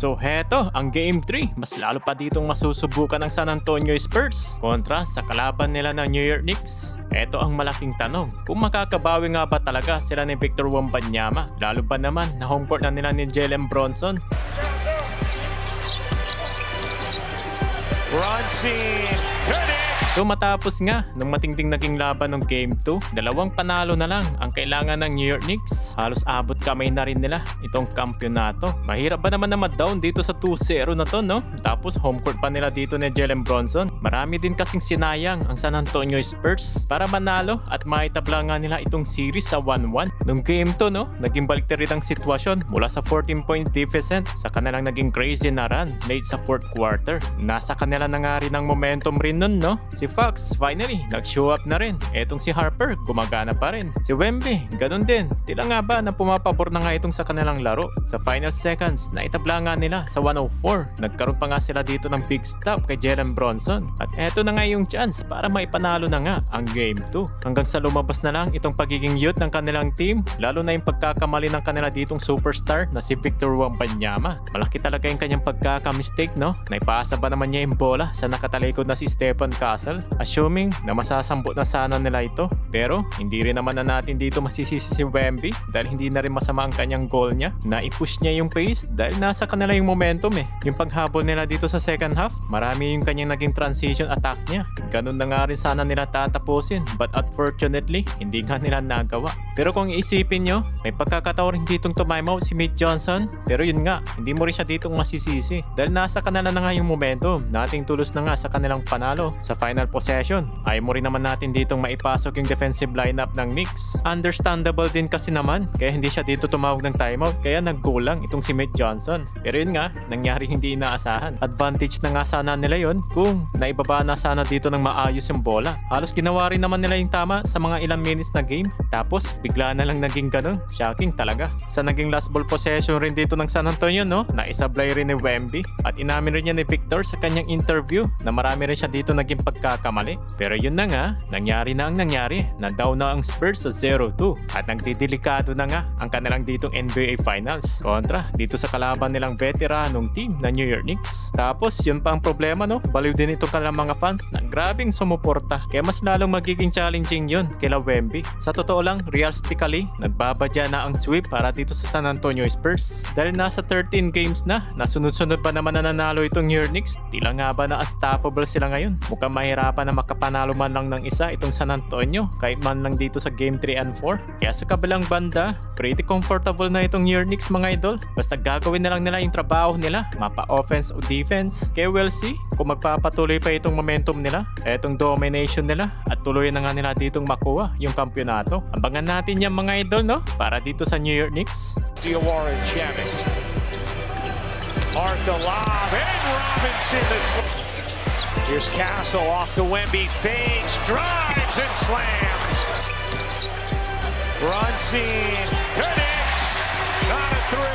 So heto ang Game 3, mas lalo pa ditong masusubukan ng San Antonio Spurs kontra sa kalaban nila ng New York Knicks. Eto ang malaking tanong, kung makakabawi nga ba talaga sila ni Victor Wembanyama, lalo pa naman na home court na nila ni Jalen Brunson. Brunson, connects! So matapos nga nung matinding naging laban ng Game 2, dalawang panalo na lang ang kailangan ng New York Knicks. Halos abot kamay na rin nila itong kampyonato. Mahirap ba naman na ma-down dito sa 2-0 na to, no? Tapos home court pa nila dito ni Jalen Brunson. Marami din kasing sinayang ang San Antonio Spurs para manalo at maitabla nga nila itong series sa 1-1. Nung Game 2, no? Naging baliktarid ang sitwasyon mula sa 14-point deficit sa kanilang naging crazy na run late sa 4th quarter. Nasa kanila na nga rin ang momentum rin nun, no? Si Fox, finally, nag-show up na rin. Etong si Harper, gumagana pa rin. Si Wemby, ganun din. Tila nga ba na pumapabor na nga itong sa kanilang laro. Sa final seconds, naitabla nga nila sa 104. Nagkaroon pa nga sila dito ng big stop kay Jalen Brunson. At eto na nga yung chance para maipanalo na nga ang Game 2. Hanggang sa lumabas na lang itong pagiging youth ng kanilang team, lalo na yung pagkakamali ng kanila ditong superstar na si Victor Wembanyama. Malaki talaga yung kanyang pagkakamistake, no? Naipasa ba naman niya yung bola sa nakatalikod na si Stephen Castle? Assuming na masasambot na sana nila ito. Pero hindi rin naman na natin dito masisisi si Wemby dahil hindi na rin masama ang kanyang goal niya. Na-push niya yung pace dahil nasa kanila yung momentum eh. Yung paghabol nila dito sa second half, marami yung kanyang naging transition attack niya. Ganun na nga rin sana nila tatapusin, but unfortunately, hindi nga nila nagawa. Pero kung iisipin nyo, may pagkakataon rin ditong tumimeout si Mitch Johnson. Pero yun nga, hindi mo rin siya ditong masisisi dahil nasa kanila na nga yung momentum. Nating tulos na nga sa kanilang panalo sa final possession. Ayaw mo rin naman natin ditong maipasok yung defensive lineup ng Knicks. Understandable din kasi naman, kaya hindi siya dito tumawag ng timeout, kaya nag-goal lang itong si Mitch Johnson. Pero yun nga, nangyari hindi inaasahan. Advantage na nga sana nila yun kung naibaba na sana dito ng maayos yung bola. Halos ginawa rin naman nila yung tama sa mga ilang minutes na game. Tapos bigla na lang naging ganun. Shocking talaga. Sa naging last ball possession rin dito ng San Antonio, no? Naisablay rin ni Wemby. At inamin rin niya ni Victor sa kanyang interview na marami rin siya dito naging pagkakamali. Pero yun na nga, nangyari na ang nangyari. Na-down na ang Spurs sa 0-2. At nagdidelikado na nga ang kanilang ditong NBA Finals kontra dito sa kalaban nilang veteranong team na New York Knicks. Tapos yun pa ang problema, no? Baliw din itong kanilang mga fans na grabing sumuporta. Kaya mas lalong magiging challenging yun kila Wemby. Sa totoo lang, realistically, nagbabadya na ang sweep para dito sa San Antonio Spurs. Dahil nasa 13 games na, nasunod-sunod pa naman na nanalo itong New York Knicks. Tila nga ba na unstoppable sila ngayon? Mukhang mahirapan na makapanalo man lang ng isa itong San Antonio kahit man lang dito sa Game 3 and 4. Kaya sa kabilang banda, pretty comfortable na itong New York Knicks mga idol. Basta gagawin na lang nila yung trabaho nila, mapa offense o defense. Kaya we'll see kung magpapatuloy pa itong momentum nila, itong domination nila, at tuloy na nga nila ditong makuha yung kampyonato. Abangan natin yan mga idol, no? Para dito sa New York Knicks. Diawara jamming. Arkalov and Robinson. Here's Castle off to Wemby. Fades, drives, and slams. Brunson connects. Not a three.